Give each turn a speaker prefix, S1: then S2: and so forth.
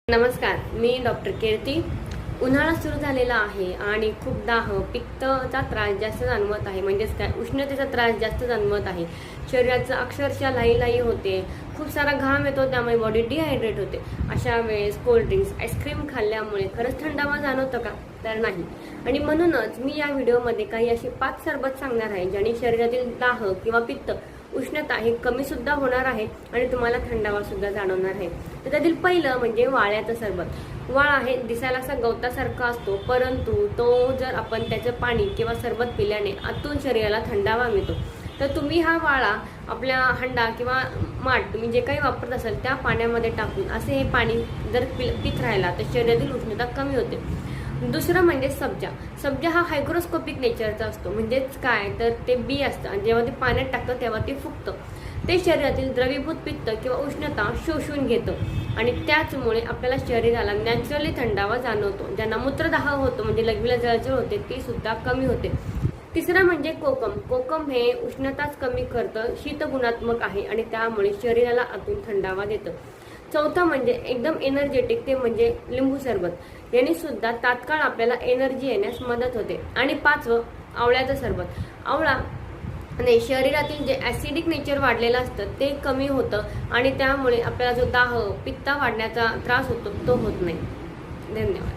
S1: नमस्कार, मी डॉक्टर कीर्ती. उन्हाळा सुरू झालेला आहे आणि खूप दाह, पित्तचा त्रास जास्त जाणवत आहे. म्हणजेच काय, उष्णतेचा त्रास जास्त जाणवत आहे. शरीराचं अक्षरशः लाई होते, खूप सारा घाम येतो, त्यामुळे बॉडी डिहायड्रेट होते. अशा वेळेस कोल्ड्रिंक्स, आईस्क्रीम खाल्ल्यामुळे खरंच थंडावा जाणवतं का? तर नाही. आणि म्हणूनच मी या व्हिडिओमध्ये काही असे 5 सरबत सांगणार आहे ज्याने शरीरातील दाह किंवा पित्त, उष्णता हे कमी सुद्धा होणार आहे आणि तुम्हाला थंडावा सुद्धा जाणवणार आहे. तर त्यातील पहिलं म्हणजे वाळ्याचं सरबत. वाळ आहे, दिसायला असा गवतासारखा असतो, परंतु तो जर आपण त्याचं पाणी किंवा सरबत पिल्याने आतून शरीराला थंडावा मिळतो. तर तुम्ही हा वाळा आपल्या हंडा किंवा माठ, तुम्ही जे काही वापरत असाल त्या पाण्यामध्ये टाकून असे हे पाणी जर पित राहिला तर शरीरातील उष्णता कमी होते. दुसरं म्हणजे सब्जा. सब्जा हा हायग्रोस्कोपिक नेचरचा असतो. म्हणजेच काय, तर ते बी असतं आणि जेव्हा ते पाण्यात टाकतं तेव्हा ते फुगतं. ते शरीरातील द्रवीभूत पित्त किंवा उष्णता शोषून घेतं आणि त्याचमुळे आपल्याला शरीराला नॅचरली थंडावा जाणवतो. ज्यांना मूत्रदाह होतो, म्हणजे लघवीला जळजळ होते, ती सुद्धा कमी होते. तिसरं म्हणजे कोकम. कोकम हे उष्णताच कमी करतं, शीतगुणात्मक आहे आणि त्यामुळे शरीराला आतून थंडावा देतं. चौथा म्हणजे एकदम एनर्जेटिक, ते म्हणजे लिंबू सरबत. याने सुद्धा तात्काळ आपल्याला एनर्जी येण्यास मदत होते. आणि 5वं आवळ्याचं सरबत. आवळा आणि शरीरातील जे ॲसिडिक नेचर वाढलेलं असतं ते कमी होतं आणि त्यामुळे आपल्याला जो दाह, पित्त वाढण्याचा त्रास होतो तो होत नाही. धन्यवाद.